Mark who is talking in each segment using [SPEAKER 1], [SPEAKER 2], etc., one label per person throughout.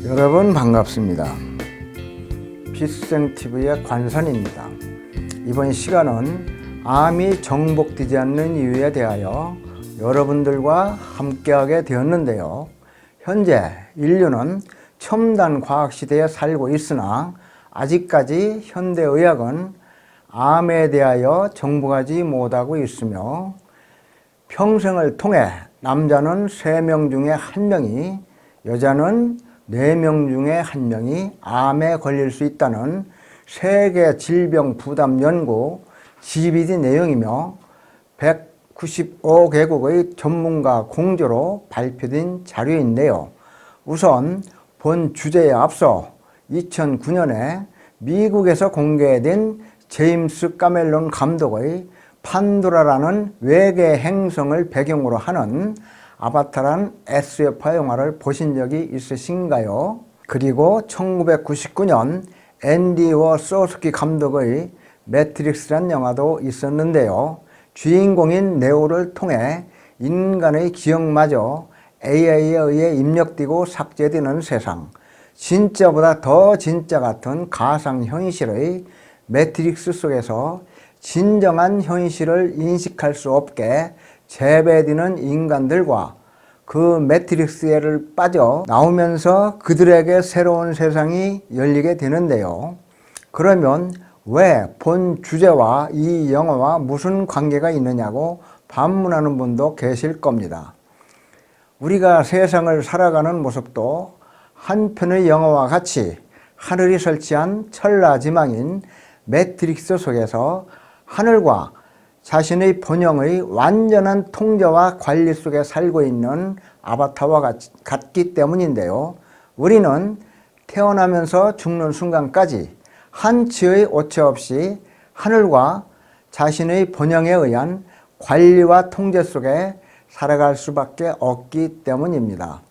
[SPEAKER 1] 여러분 반갑습니다. 필생TV의 관선입니다. 이번 시간은 암이 정복되지 않는 이유에 대하여 여러분들과 함께하게 되었는데요. 현재 인류는 첨단 과학시대에 살고 있으나 아직까지 현대의학은 암에 대하여 정복하지 못하고 있으며, 평생을 통해 남자는 3명 중에 1명이, 여자는 4명 중에 1명이 암에 걸릴 수 있다는 세계 질병 부담 연구 GBD 내용이며 195개국의 전문가 공조로 발표된 자료인데요. 우선 본 주제에 앞서 2009년에 미국에서 공개된 제임스 카멜론 감독의 판도라라는 외계 행성을 배경으로 하는 아바타란 SF 영화를 보신 적이 있으신가요? 그리고 1999년 앤디 워소스키 감독의 매트릭스란 영화도 있었는데요. 주인공인 네오를 통해 인간의 기억마저 AI에 의해 입력되고 삭제되는 세상, 진짜보다 더 진짜 같은 가상현실의 매트릭스 속에서 진정한 현실을 인식할 수 없게 재배되는 인간들과 그 매트릭스에를 빠져 나오면서 그들에게 새로운 세상이 열리게 되는데요. 그러면 왜 본 주제와 이 영화와 무슨 관계가 있느냐고 반문하는 분도 계실 겁니다. 우리가 세상을 살아가는 모습도 한편의 영화와 같이 하늘이 설치한 천라지망인 매트릭스 속에서 하늘과 자신의 본영의 완전한 통제와 관리 속에 살고 있는 아바타와 같기 때문인데요. 우리는 태어나면서 죽는 순간까지 한치의 오차 없이 하늘과 자신의 본영에 의한 관리와 통제 속에 살아갈 수밖에 없기 때문입니다.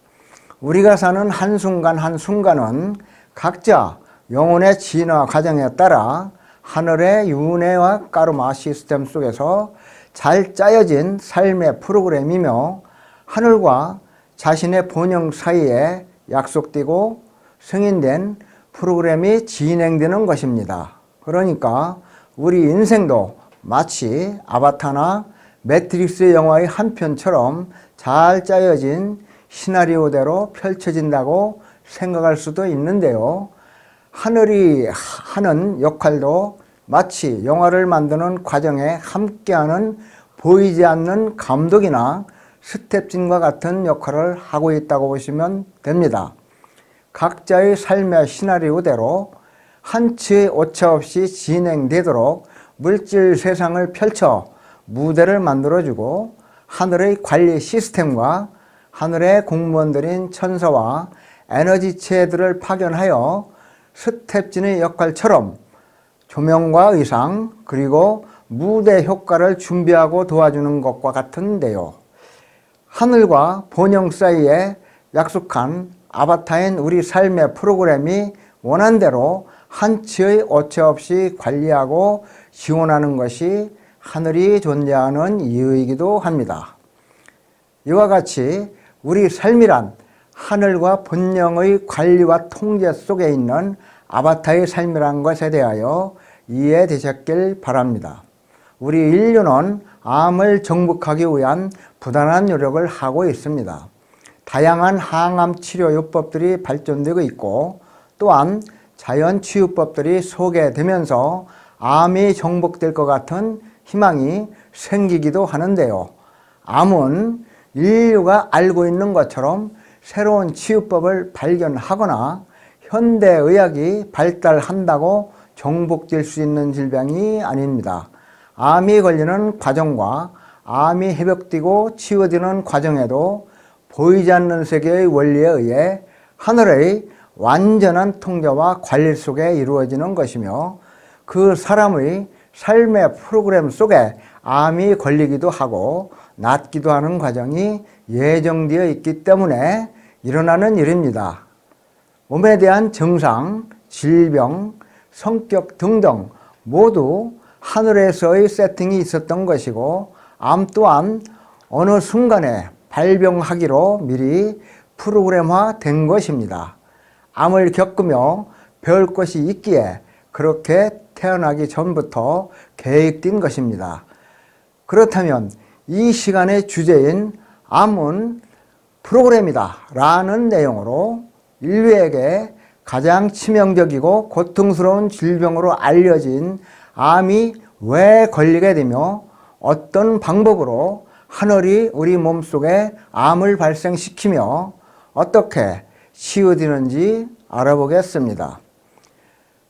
[SPEAKER 1] 우리가 사는 한순간 한순간은 각자 영혼의 진화 과정에 따라 하늘의 윤회와 까르마 시스템 속에서 잘 짜여진 삶의 프로그램이며, 하늘과 자신의 본영 사이에 약속되고 승인된 프로그램이 진행되는 것입니다. 그러니까 우리 인생도 마치 아바타나 매트릭스 영화의 한 편처럼 잘 짜여진 시나리오대로 펼쳐진다고 생각할 수도 있는데요. 하늘이 하는 역할도 마치 영화를 만드는 과정에 함께하는 보이지 않는 감독이나 스텝진과 같은 역할을 하고 있다고 보시면 됩니다. 각자의 삶의 시나리오대로 한치의 오차 없이 진행되도록 물질 세상을 펼쳐 무대를 만들어주고, 하늘의 관리 시스템과 하늘의 공무원들인 천사와 에너지체들을 파견하여 스텝진의 역할처럼 조명과 의상 그리고 무대 효과를 준비하고 도와주는 것과 같은데요. 하늘과 본영 사이에 약속한 아바타인 우리 삶의 프로그램이 원한대로 한치의 오차 없이 관리하고 지원하는 것이 하늘이 존재하는 이유이기도 합니다. 이와 같이 우리 삶이란 하늘과 본영의 관리와 통제 속에 있는 아바타의 삶이라는 것에 대하여 이해되셨길 바랍니다. 우리 인류는 암을 정복하기 위한 부단한 노력을 하고 있습니다. 다양한 항암 치료 요법들이 발전되고 있고, 또한 자연치유법들이 소개되면서 암이 정복될 것 같은 희망이 생기기도 하는데요. 암은 인류가 알고 있는 것처럼 새로운 치유법을 발견하거나 현대의학이 발달한다고 정복될 수 있는 질병이 아닙니다. 암이 걸리는 과정과 암이 회복되고 치유되는 과정에도 보이지 않는 세계의 원리에 의해 하늘의 완전한 통제와 관리 속에 이루어지는 것이며, 그 사람의 삶의 프로그램 속에 암이 걸리기도 하고 낫기도 하는 과정이 예정되어 있기 때문에 일어나는 일입니다. 몸에 대한 증상, 질병, 성격 등등 모두 하늘에서의 세팅이 있었던 것이고, 암 또한 어느 순간에 발병하기로 미리 프로그램화 된 것입니다. 암을 겪으며 배울 것이 있기에 그렇게 태어나기 전부터 계획된 것입니다. 그렇다면 이 시간의 주제인 암은 프로그램이다 라는 내용으로 인류에게 가장 치명적이고 고통스러운 질병으로 알려진 암이 왜 걸리게 되며 어떤 방법으로 하늘이 우리 몸속에 암을 발생시키며 어떻게 치유되는지 알아보겠습니다.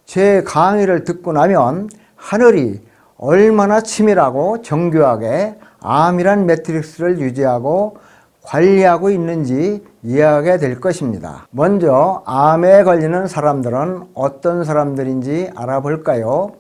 [SPEAKER 1] 제 강의를 듣고 나면 하늘이 얼마나 치밀하고 정교하게 암이란 매트릭스를 유지하고 관리하고 있는지 이해하게 될 것입니다. 먼저 암에 걸리는 사람들은 어떤 사람들인지 알아볼까요?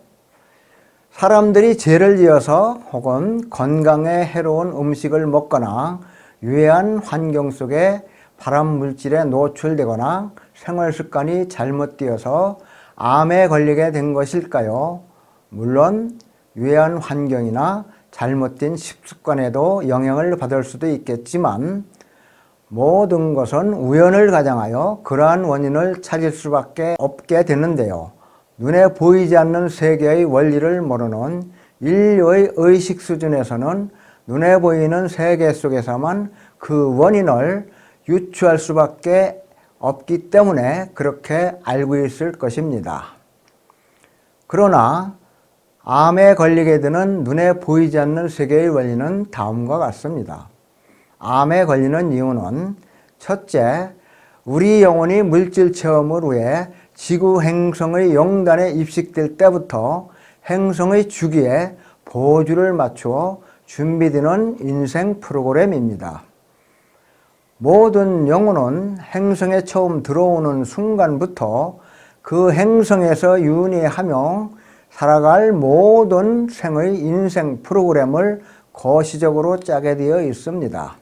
[SPEAKER 1] 사람들이 죄를 지어서 혹은 건강에 해로운 음식을 먹거나 유해한 환경 속에 발암물질에 노출되거나 생활습관이 잘못되어서 암에 걸리게 된 것일까요? 물론 유해한 환경이나 잘못된 식습관에도 영향을 받을 수도 있겠지만 모든 것은 우연을 가장하여 그러한 원인을 찾을 수밖에 없게 되는데요. 눈에 보이지 않는 세계의 원리를 모르는 인류의 의식 수준에서는 눈에 보이는 세계 속에서만 그 원인을 유추할 수밖에 없기 때문에 그렇게 알고 있을 것입니다. 그러나 암에 걸리게 되는 눈에 보이지 않는 세계의 원리는 다음과 같습니다. 암에 걸리는 이유는 첫째, 우리 영혼이 물질 체험을 위해 지구 행성의 용단에 입식될 때부터 행성의 주기에 보조를 맞추어 준비되는 인생 프로그램입니다. 모든 영혼은 행성에 처음 들어오는 순간부터 그 행성에서 윤회하며 살아갈 모든 생의 인생 프로그램을 거시적으로 짜게 되어 있습니다.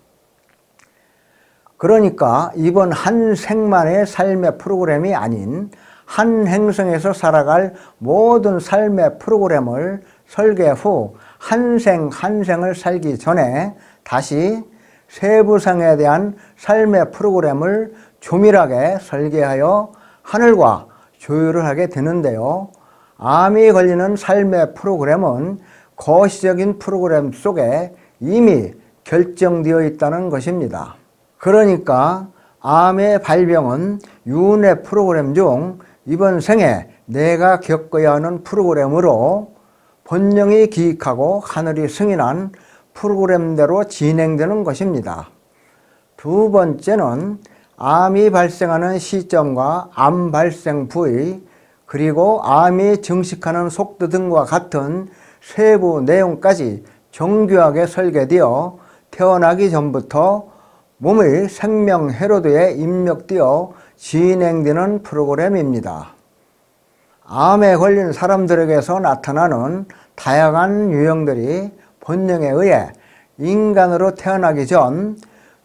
[SPEAKER 1] 그러니까 이번 한 생만의 삶의 프로그램이 아닌 한 행성에서 살아갈 모든 삶의 프로그램을 설계 후 한 생 한 생을 살기 전에 다시 세부상에 대한 삶의 프로그램을 조밀하게 설계하여 하늘과 조율을 하게 되는데요. 암이 걸리는 삶의 프로그램은 거시적인 프로그램 속에 이미 결정되어 있다는 것입니다. 그러니까 암의 발병은 윤회 프로그램 중 이번 생에 내가 겪어야 하는 프로그램으로 본령이 기획하고 하늘이 승인한 프로그램대로 진행되는 것입니다. 두 번째는 암이 발생하는 시점과 암 발생 부위 그리고 암이 증식하는 속도 등과 같은 세부 내용까지 정교하게 설계되어 태어나기 전부터 몸의 생명 회로도에 입력되어 진행되는 프로그램입니다. 암에 걸린 사람들에게서 나타나는 다양한 유형들이 본능에 의해 인간으로 태어나기 전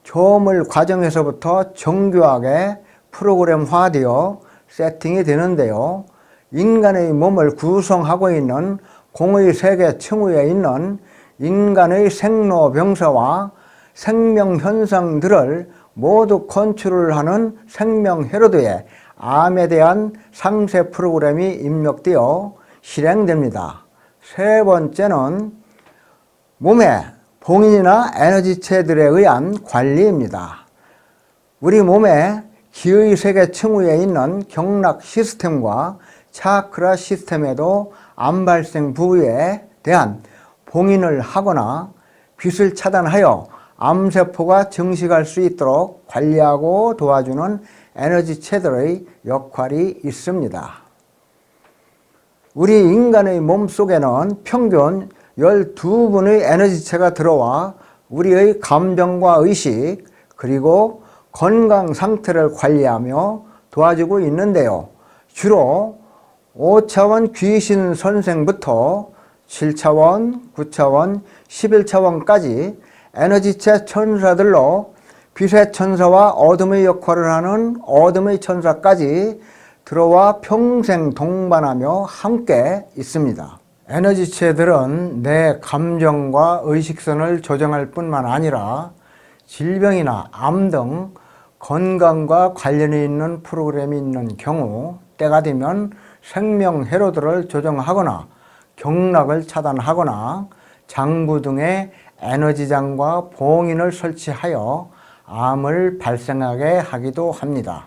[SPEAKER 1] 조물 과정에서부터 정교하게 프로그램화되어 세팅이 되는데요. 인간의 몸을 구성하고 있는 공의 세계 층위에 있는 인간의 생로병사와 생명 현상들을 모두 컨트롤하는 생명 회로도에 암에 대한 상세 프로그램이 입력되어 실행됩니다. 세 번째는 몸의 봉인이나 에너지체들에 의한 관리입니다. 우리 몸의 기의 세계 층위에 있는 경락 시스템과 차크라 시스템에도 암 발생 부위에 대한 봉인을 하거나 빛을 차단하여 암세포가 증식할 수 있도록 관리하고 도와주는 에너지체들의 역할이 있습니다. 우리 인간의 몸속에는 평균 12분의 에너지체가 들어와 우리의 감정과 의식 그리고 건강 상태를 관리하며 도와주고 있는데요. 주로 5차원 귀신 선생부터 7차원, 9차원, 11차원까지 에너지체 천사들로 빛의 천사와 어둠의 역할을 하는 어둠의 천사까지 들어와 평생 동반하며 함께 있습니다. 에너지체들은 내 감정과 의식선을 조정할 뿐만 아니라 질병이나 암 등 건강과 관련이 있는 프로그램이 있는 경우 때가 되면 생명 회로들을 조정하거나 경락을 차단하거나 장부 등의 에너지장과 봉인을 설치하여 암을 발생하게 하기도 합니다.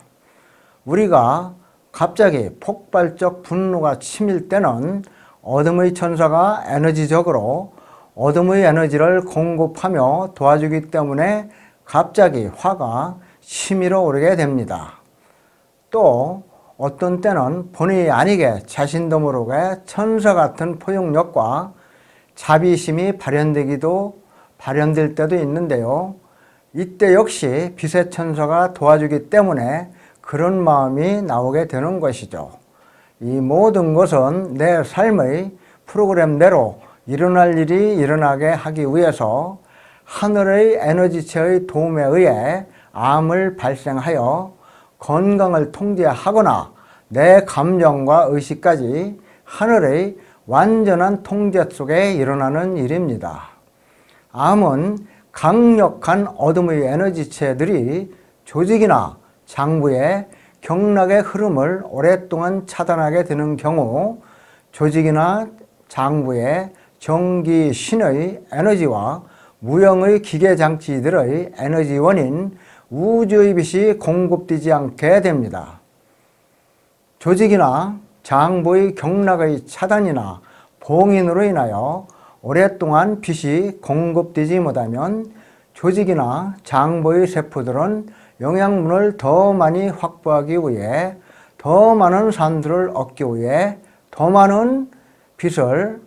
[SPEAKER 1] 우리가 갑자기 폭발적 분노가 치밀 때는 어둠의 천사가 에너지적으로 어둠의 에너지를 공급하며 도와주기 때문에 갑자기 화가 치밀어 오르게 됩니다. 또 어떤 때는 본의 아니게 자신도 모르게 천사 같은 포용력과 자비심이 발현될 때도 있는데요. 이때 역시 빛의 천사가 도와주기 때문에 그런 마음이 나오게 되는 것이죠. 이 모든 것은 내 삶의 프로그램대로 일어날 일이 일어나게 하기 위해서 하늘의 에너지체의 도움에 의해 암을 발생하여 건강을 통제하거나 내 감정과 의식까지 하늘의 완전한 통제 속에 일어나는 일입니다. 암은 강력한 어둠의 에너지체들이 조직이나 장부의 경락의 흐름을 오랫동안 차단하게 되는 경우 조직이나 장부의 전기 신의 에너지와 무형의 기계장치들의 에너지원인 우주의 빛이 공급되지 않게 됩니다. 조직이나 장부의 경락의 차단이나 봉인으로 인하여 오랫동안 빛이 공급되지 못하면 조직이나 장부의 세포들은 영양분을 더 많이 확보하기 위해 더 많은 산소를 얻기 위해 더 많은 빛을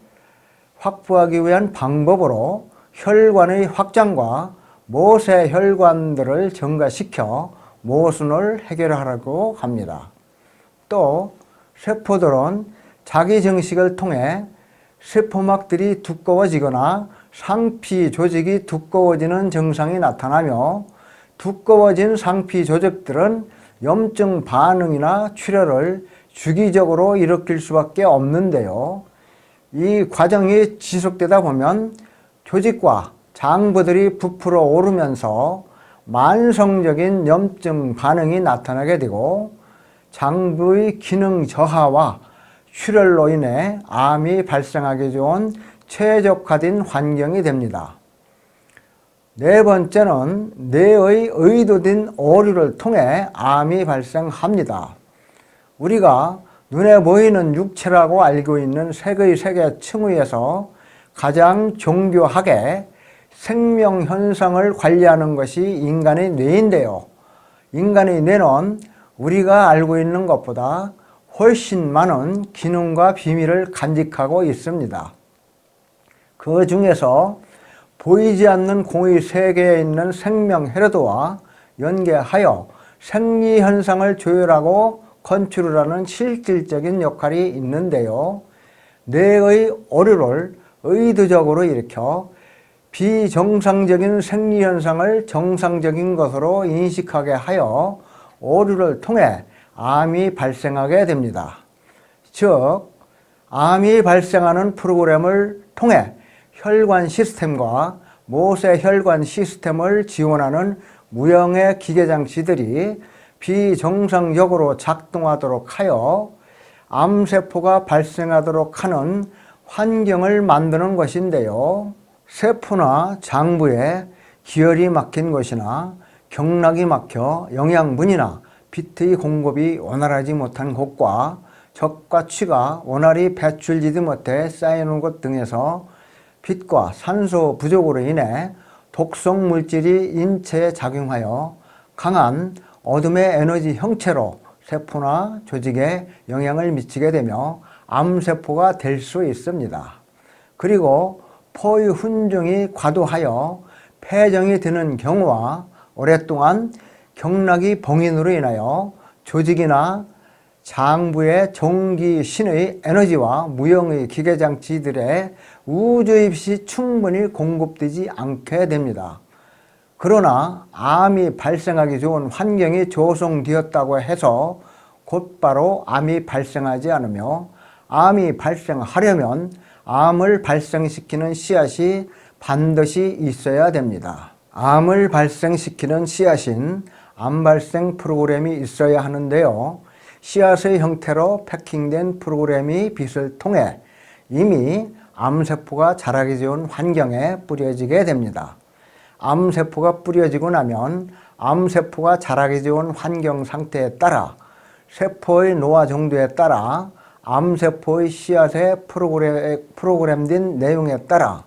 [SPEAKER 1] 확보하기 위한 방법으로 혈관의 확장과 모세 혈관들을 증가시켜 모순을 해결하라고 합니다. 또 세포들은 자기 증식을 통해 세포막들이 두꺼워지거나 상피 조직이 두꺼워지는 증상이 나타나며 두꺼워진 상피 조직들은 염증 반응이나 출혈을 주기적으로 일으킬 수밖에 없는데요. 이 과정이 지속되다 보면 조직과 장부들이 부풀어 오르면서 만성적인 염증 반응이 나타나게 되고 장부의 기능 저하와 출혈로 인해 암이 발생하기 좋은 최적화된 환경이 됩니다. 네 번째는 뇌의 의도된 오류를 통해 암이 발생합니다. 우리가 눈에 보이는 육체라고 알고 있는 색의 세계 층위에서 가장 정교하게 생명 현상을 관리하는 것이 인간의 뇌인데요. 인간의 뇌는 우리가 알고 있는 것보다 훨씬 많은 기능과 비밀을 간직하고 있습니다. 그 중에서 보이지 않는 공의 세계에 있는 생명 회로도와 연계하여 생리 현상을 조율하고 컨트롤하는 실질적인 역할이 있는데요. 뇌의 오류를 의도적으로 일으켜 비정상적인 생리 현상을 정상적인 것으로 인식하게 하여 오류를 통해 암이 발생하게 됩니다. 즉, 암이 발생하는 프로그램을 통해 혈관 시스템과 모세 혈관 시스템을 지원하는 무형의 기계장치들이 비정상적으로 작동하도록 하여 암세포가 발생하도록 하는 환경을 만드는 것인데요. 세포나 장부에 기혈이 막힌 것이나 경락이 막혀 영양분이나 빛의 공급이 원활하지 못한 곳과 적과 취가 원활히 배출되지 못해 쌓이는 곳 등에서 빛과 산소 부족으로 인해 독성 물질이 인체에 작용하여 강한 어둠의 에너지 형체로 세포나 조직에 영향을 미치게 되며 암세포가 될 수 있습니다. 그리고 포의 훈증이 과도하여 폐정이 되는 경우와 오랫동안 경락이 봉인으로 인하여 조직이나 장부의 전기신의 에너지와 무형의 기계장치들의 우주의 빛이 충분히 공급되지 않게 됩니다. 그러나 암이 발생하기 좋은 환경이 조성되었다고 해서 곧바로 암이 발생하지 않으며 암이 발생하려면 암을 발생시키는 씨앗이 반드시 있어야 됩니다. 암을 발생시키는 씨앗인 암 발생 프로그램이 있어야 하는데요. 씨앗의 형태로 패킹된 프로그램이 빛을 통해 이미 암세포가 자라기 좋은 환경에 뿌려지게 됩니다. 암세포가 뿌려지고 나면 암세포가 자라기 좋은 환경 상태에 따라 세포의 노화 정도에 따라 암세포의 씨앗에 프로그램된 내용에 따라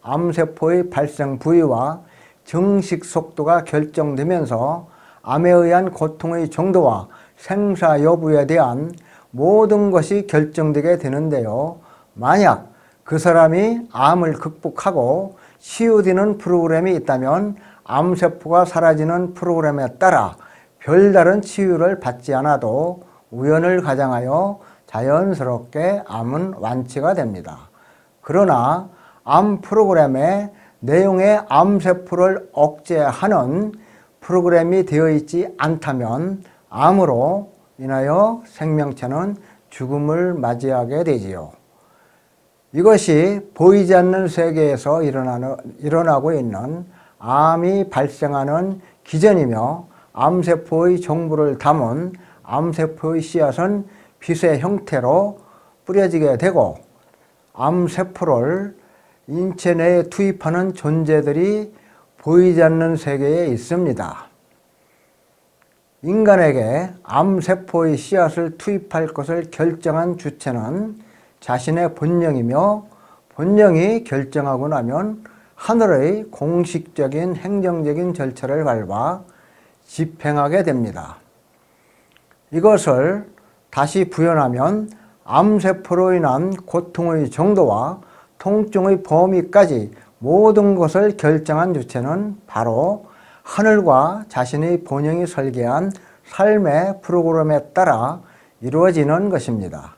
[SPEAKER 1] 암세포의 발생 부위와 증식 속도가 결정되면서 암에 의한 고통의 정도와 생사 여부에 대한 모든 것이 결정되게 되는데요. 만약 그 사람이 암을 극복하고 치유되는 프로그램이 있다면 암세포가 사라지는 프로그램에 따라 별다른 치유를 받지 않아도 우연을 가장하여 자연스럽게 암은 완치가 됩니다. 그러나 암 프로그램의 내용에 암세포를 억제하는 프로그램이 되어 있지 않다면 암으로 인하여 생명체는 죽음을 맞이하게 되지요. 이것이 보이지 않는 세계에서 일어나고 있는 암이 발생하는 기전이며 암세포의 정보를 담은 암세포의 씨앗은 빛의 형태로 뿌려지게 되고 암세포를 인체 내에 투입하는 존재들이 보이지 않는 세계에 있습니다. 인간에게 암세포의 씨앗을 투입할 것을 결정한 주체는 자신의 본령이며 본령이 결정하고 나면 하늘의 공식적인 행정적인 절차를 밟아 집행하게 됩니다. 이것을 다시 부연하면 암세포로 인한 고통의 정도와 통증의 범위까지 모든 것을 결정한 주체는 바로 하늘과 자신의 본령이 설계한 삶의 프로그램에 따라 이루어지는 것입니다.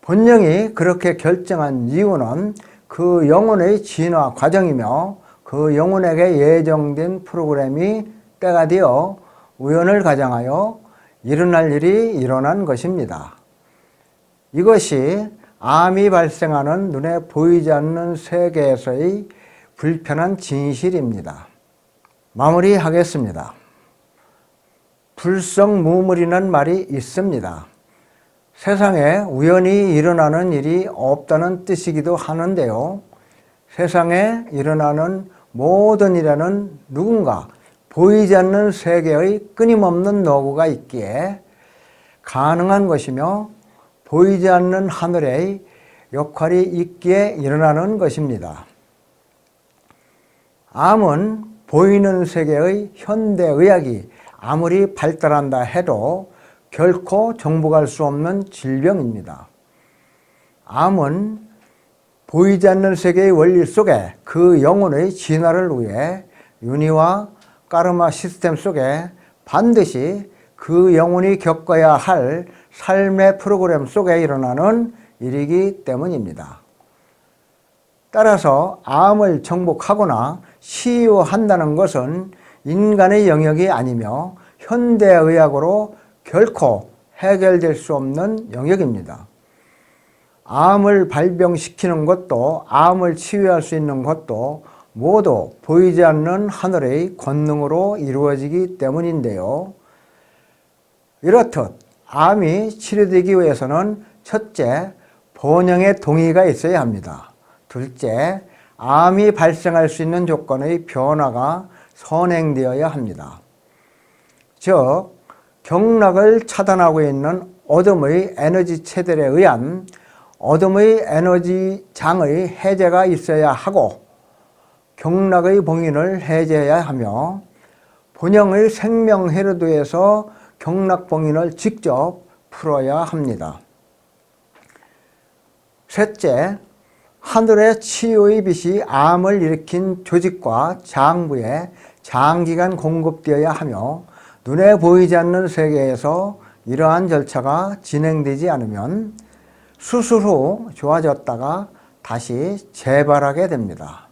[SPEAKER 1] 본령이 그렇게 결정한 이유는 그 영혼의 진화 과정이며 그 영혼에게 예정된 프로그램이 때가 되어 우연을 가장하여 일어날 일이 일어난 것입니다. 이것이 암이 발생하는 눈에 보이지 않는 세계에서의 불편한 진실입니다. 마무리하겠습니다. 불성무물이라는 말이 있습니다. 세상에 우연히 일어나는 일이 없다는 뜻이기도 하는데요. 세상에 일어나는 모든 일에는 누군가 보이지 않는 세계의 끊임없는 노고가 있기에 가능한 것이며 보이지 않는 하늘의 역할이 있기에 일어나는 것입니다. 암은 보이는 세계의 현대의학이 아무리 발달한다 해도 결코 정복할 수 없는 질병입니다. 암은 보이지 않는 세계의 원리 속에 그 영혼의 진화를 위해 윤희와 까르마 시스템 속에 반드시 그 영혼이 겪어야 할 삶의 프로그램 속에 일어나는 일이기 때문입니다. 따라서 암을 정복하거나 치유한다는 것은 인간의 영역이 아니며 현대의학으로 결코 해결될 수 없는 영역입니다. 암을 발병시키는 것도 암을 치유할 수 있는 것도 모두 보이지 않는 하늘의 권능으로 이루어지기 때문인데요. 이렇듯 암이 치료되기 위해서는 첫째, 본령의 동의가 있어야 합니다. 둘째, 암이 발생할 수 있는 조건의 변화가 선행되어야 합니다. 즉, 경락을 차단하고 있는 어둠의 에너지 체들에 의한 어둠의 에너지 장의 해제가 있어야 하고 경락의 봉인을 해제해야 하며 본령의 생명 헤르도에서 경락 봉인을 직접 풀어야 합니다. 셋째, 하늘의 치유의 빛이 암을 일으킨 조직과 장부에 장기간 공급되어야 하며 눈에 보이지 않는 세계에서 이러한 절차가 진행되지 않으면 수술 후 좋아졌다가 다시 재발하게 됩니다.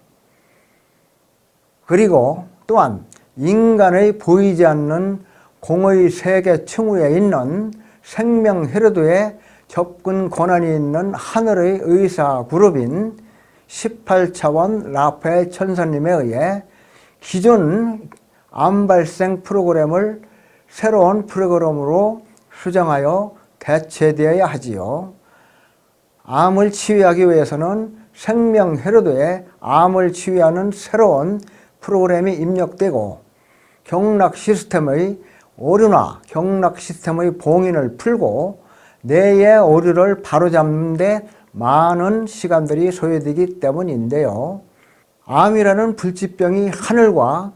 [SPEAKER 1] 그리고 또한 인간의 보이지 않는 공의 세계 층위에 있는 생명 헤르도에 접근 권한이 있는 하늘의 의사 그룹인 18차원 라파엘 천사님에 의해 기존 암 발생 프로그램을 새로운 프로그램으로 수정하여 대체되어야 하지요. 암을 치유하기 위해서는 생명회로도에 암을 치유하는 새로운 프로그램이 입력되고 경락 시스템의 오류나 경락 시스템의 봉인을 풀고 뇌의 오류를 바로잡는 데 많은 시간들이 소요되기 때문인데요. 암이라는 불치병이 하늘과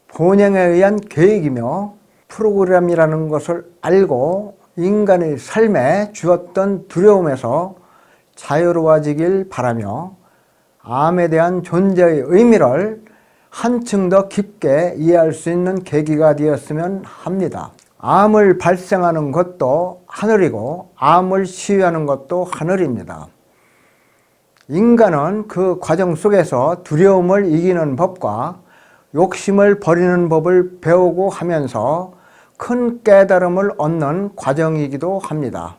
[SPEAKER 1] 본행에 의한 계획이며 프로그램이라는 것을 알고 인간의 삶에 주었던 두려움에서 자유로워지길 바라며 암에 대한 존재의 의미를 한층 더 깊게 이해할 수 있는 계기가 되었으면 합니다. 암을 발생하는 것도 하늘이고 암을 치유하는 것도 하늘입니다. 인간은 그 과정 속에서 두려움을 이기는 법과 욕심을 버리는 법을 배우고 하면서 큰 깨달음을 얻는 과정이기도 합니다.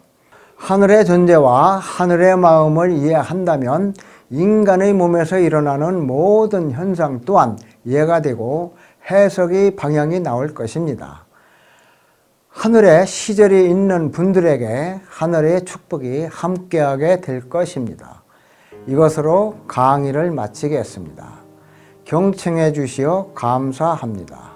[SPEAKER 1] 하늘의 존재와 하늘의 마음을 이해한다면 인간의 몸에서 일어나는 모든 현상 또한 이해가 되고 해석의 방향이 나올 것입니다. 하늘에 시절이 있는 분들에게 하늘의 축복이 함께하게 될 것입니다. 이것으로 강의를 마치겠습니다. 경청해 주시어 감사합니다.